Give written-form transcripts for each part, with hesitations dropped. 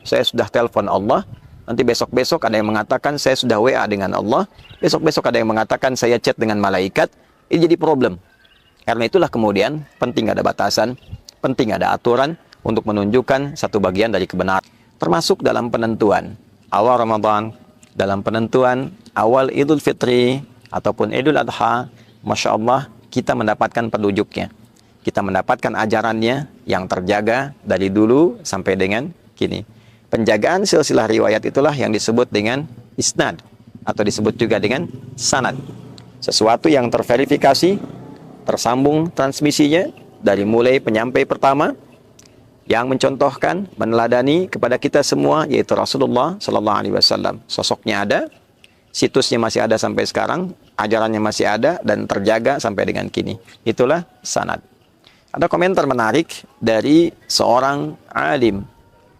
saya sudah telepon Allah, nanti besok-besok ada yang mengatakan saya sudah WA dengan Allah, besok-besok ada yang mengatakan saya chat dengan malaikat. Ini jadi problem. Karena itulah kemudian penting ada batasan, penting ada aturan untuk menunjukkan satu bagian dari kebenaran. Termasuk dalam penentuan awal Ramadan, dalam penentuan awal Idul Fitri ataupun Idul Adha, Masya Allah kita mendapatkan petunjuknya. Kita mendapatkan ajarannya yang terjaga dari dulu sampai dengan kini. Penjagaan silsilah riwayat itulah yang disebut dengan isnad atau disebut juga dengan sanad. Sesuatu yang terverifikasi, tersambung transmisinya dari mulai penyampai pertama yang mencontohkan, meneladani kepada kita semua yaitu Rasulullah Sallallahu Alaihi Wasallam. Sosoknya ada, situsnya masih ada sampai sekarang, ajarannya masih ada dan terjaga sampai dengan kini. Itulah sanad. Ada komentar menarik dari seorang alim,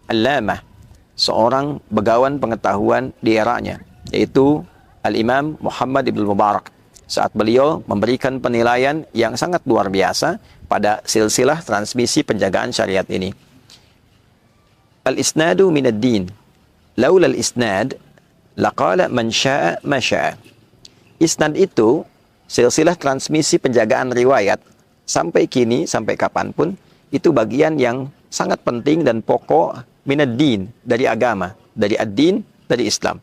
allamah, seorang begawan pengetahuan di eranya, yaitu Al-Imam Muhammad Ibn Mubarak, saat beliau memberikan penilaian yang sangat luar biasa pada silsilah transmisi penjagaan syariat ini. Al-isnadu minad din, laula al-isnad laqala man syaa ma syaa. Isnad itu silsilah transmisi penjagaan riwayat sampai kini, sampai kapanpun, itu bagian yang sangat penting dan pokok minad din, dari agama, dari ad-din, dari Islam.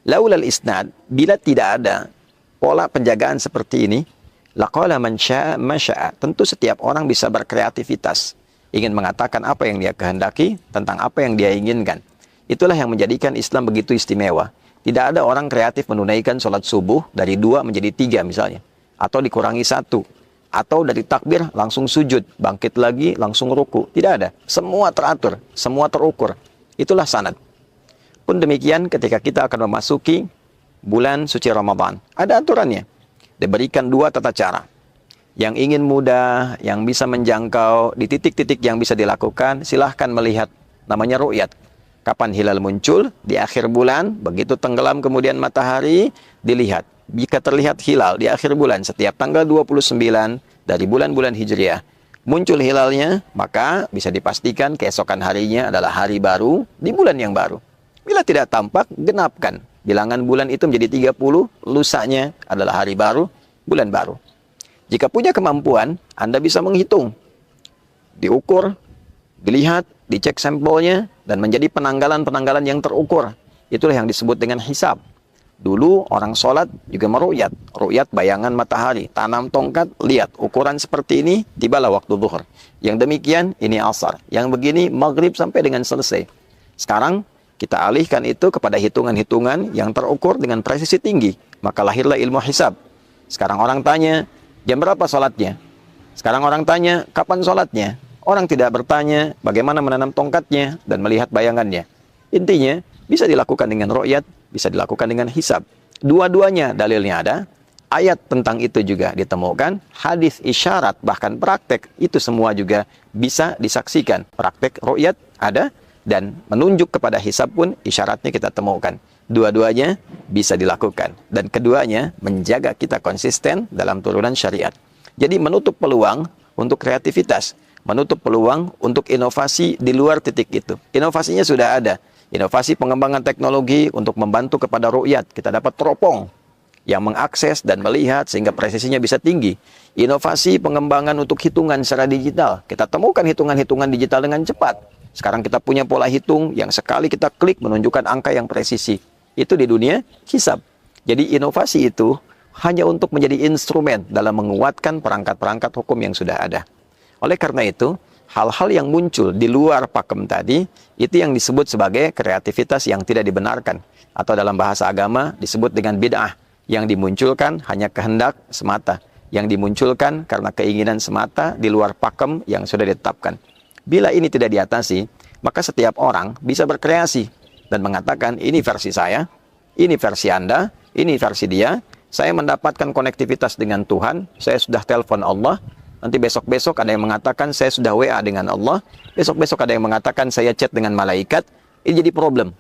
Laulal isnad, bila tidak ada pola penjagaan seperti ini, laqala man syaa ma syaa. Tentu setiap orang bisa berkreativitas, ingin mengatakan apa yang dia kehendaki, tentang apa yang dia inginkan. Itulah yang menjadikan Islam begitu istimewa. Tidak ada orang kreatif menunaikan sholat subuh dari 2 menjadi 3 misalnya, atau dikurangi 1, atau dari takbir langsung sujud, bangkit lagi langsung ruku. Tidak ada. Semua teratur, semua terukur. Itulah sanad. Pun demikian ketika kita akan memasuki bulan suci Ramadan, ada aturannya. Diberikan 2 tata cara. Yang ingin mudah, yang bisa menjangkau di titik-titik yang bisa dilakukan, silahkan melihat, namanya ru'yat. Kapan hilal muncul? Di akhir bulan, begitu tenggelam kemudian matahari, dilihat. Jika terlihat hilal di akhir bulan setiap tanggal 29 dari bulan-bulan Hijriah muncul hilalnya, maka bisa dipastikan keesokan harinya adalah hari baru di bulan yang baru. Bila tidak tampak, genapkan. Bilangan bulan itu menjadi 30, lusanya adalah hari baru, bulan baru. Jika punya kemampuan, Anda bisa menghitung. Diukur, dilihat, dicek sampelnya, dan menjadi penanggalan-penanggalan yang terukur. Itulah yang disebut dengan hisab. Dulu orang sholat juga meru'yat. Ru'yat bayangan matahari. Tanam tongkat, lihat. Ukuran seperti ini, tibalah waktu zuhur. Yang demikian, ini asar. Yang begini, maghrib sampai dengan selesai. Sekarang, kita alihkan itu kepada hitungan-hitungan yang terukur dengan presisi tinggi. Maka lahirlah ilmu hisab. Sekarang orang tanya, jam berapa sholatnya? Sekarang orang tanya, kapan sholatnya? Orang tidak bertanya bagaimana menanam tongkatnya dan melihat bayangannya. Intinya, bisa dilakukan dengan ru'yat, bisa dilakukan dengan hisab. Dua-duanya dalilnya ada, ayat tentang itu juga ditemukan, hadis isyarat, bahkan praktek, itu semua juga bisa disaksikan. Praktek ru'yat ada, dan menunjuk kepada hisab pun isyaratnya kita temukan. Dua-duanya bisa dilakukan. Dan keduanya menjaga kita konsisten dalam turunan syariat. Jadi menutup peluang untuk kreativitas, menutup peluang untuk inovasi di luar titik itu. Inovasinya sudah ada. Inovasi pengembangan teknologi untuk membantu kepada ru'yat. Kita dapat teropong yang mengakses dan melihat sehingga presisinya bisa tinggi. Inovasi pengembangan untuk hitungan secara digital. Kita temukan hitungan-hitungan digital dengan cepat. Sekarang kita punya pola hitung yang sekali kita klik menunjukkan angka yang presisi. Itu di dunia hisab. Jadi inovasi itu hanya untuk menjadi instrumen dalam menguatkan perangkat-perangkat hukum yang sudah ada. Oleh karena itu, hal-hal yang muncul di luar pakem tadi, itu yang disebut sebagai kreativitas yang tidak dibenarkan. Atau dalam bahasa agama disebut dengan bid'ah, yang dimunculkan hanya kehendak semata, yang dimunculkan karena keinginan semata di luar pakem yang sudah ditetapkan. Bila ini tidak diatasi, maka setiap orang bisa berkreasi dan mengatakan, ini versi saya, ini versi Anda, ini versi dia, saya mendapatkan konektivitas dengan Tuhan, saya sudah telepon Allah. Nanti besok-besok ada yang mengatakan saya sudah WA dengan Allah. Besok-besok ada yang mengatakan saya chat dengan malaikat. Ini jadi problem.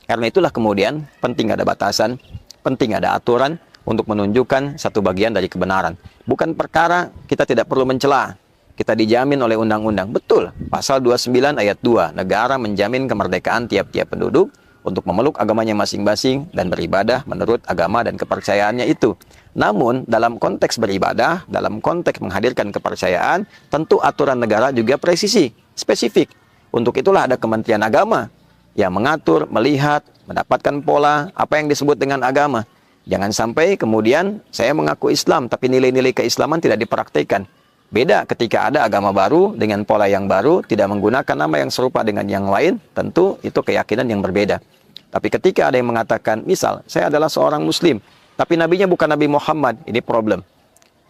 Karena itulah kemudian penting ada batasan, penting ada aturan untuk menunjukkan satu bagian dari kebenaran. Bukan perkara kita tidak perlu mencela. kita dijamin oleh undang-undang. Betul, pasal 29 ayat 2, negara menjamin kemerdekaan tiap-tiap penduduk untuk memeluk agamanya masing-masing dan beribadah menurut agama dan kepercayaannya itu. Namun, dalam konteks beribadah, dalam konteks menghadirkan kepercayaan, tentu aturan negara juga presisi, spesifik. Untuk itulah ada Kementerian Agama yang mengatur, melihat, mendapatkan pola apa yang disebut dengan agama. Jangan sampai kemudian saya mengaku Islam, tapi nilai-nilai keislaman tidak dipraktikkan. Beda ketika ada agama baru dengan pola yang baru, tidak menggunakan nama yang serupa dengan yang lain, tentu itu keyakinan yang berbeda. Tapi ketika ada yang mengatakan, misal, saya adalah seorang Muslim, tapi nabinya bukan Nabi Muhammad, ini problem.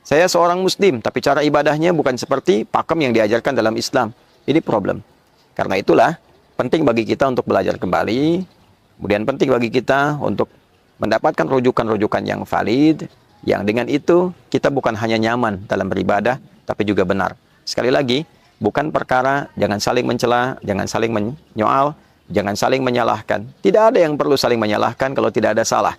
Saya seorang Muslim, tapi cara ibadahnya bukan seperti pakem yang diajarkan dalam Islam, ini problem. Karena itulah, penting bagi kita untuk belajar kembali, kemudian penting bagi kita untuk mendapatkan rujukan-rujukan yang valid, yang dengan itu kita bukan hanya nyaman dalam beribadah, tapi juga benar. Sekali lagi, bukan perkara jangan saling mencela, jangan saling menyoal, jangan saling menyalahkan. Tidak ada yang perlu saling menyalahkan kalau tidak ada salah.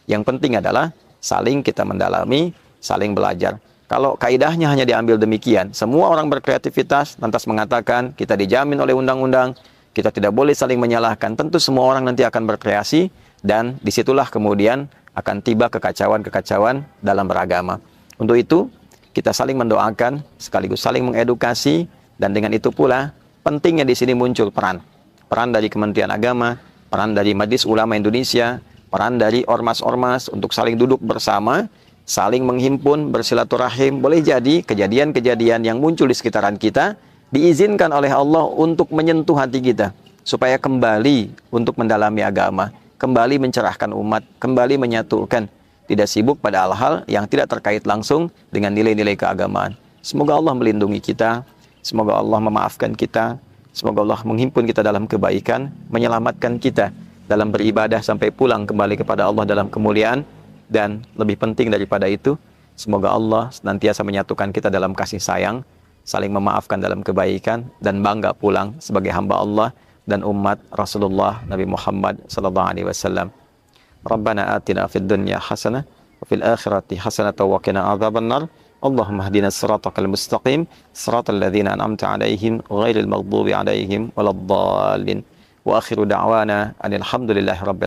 Yang penting adalah saling kita mendalami, saling belajar. Kalau kaidahnya hanya diambil demikian, semua orang berkreativitas, lantas mengatakan kita dijamin oleh undang-undang, kita tidak boleh saling menyalahkan. Tentu semua orang nanti akan berkreasi, dan disitulah kemudian akan tiba kekacauan-kekacauan dalam beragama. Untuk itu, kita saling mendoakan, sekaligus saling mengedukasi, dan dengan itu pula pentingnya di sini muncul peran dari Kementerian Agama, peran dari Majelis Ulama Indonesia, peran dari ormas-ormas untuk saling duduk bersama, saling menghimpun, bersilaturahim. Boleh jadi kejadian-kejadian yang muncul di sekitaran kita diizinkan oleh Allah untuk menyentuh hati kita, supaya kembali untuk mendalami agama, kembali mencerahkan umat, kembali menyatukan, tidak sibuk pada hal-hal yang tidak terkait langsung dengan nilai-nilai keagamaan. Semoga Allah melindungi kita, semoga Allah memaafkan kita, semoga Allah menghimpun kita dalam kebaikan, menyelamatkan kita dalam beribadah sampai pulang kembali kepada Allah dalam kemuliaan, dan lebih penting daripada itu, semoga Allah senantiasa menyatukan kita dalam kasih sayang, saling memaafkan dalam kebaikan, dan bangga pulang sebagai hamba Allah dan umat Rasulullah Nabi Muhammad sallallahu alaihi wasallam. Rabbana atina fid dunya hasanah wa fil akhirati hasanah wa qina adzabannar. Allahumma hdina siratal mustaqim, siratal ladzina an'amta 'alaihim ghairil maghdubi 'alaihim waladdallin. Wa akhiru da'wana alhamdulillahi rabbil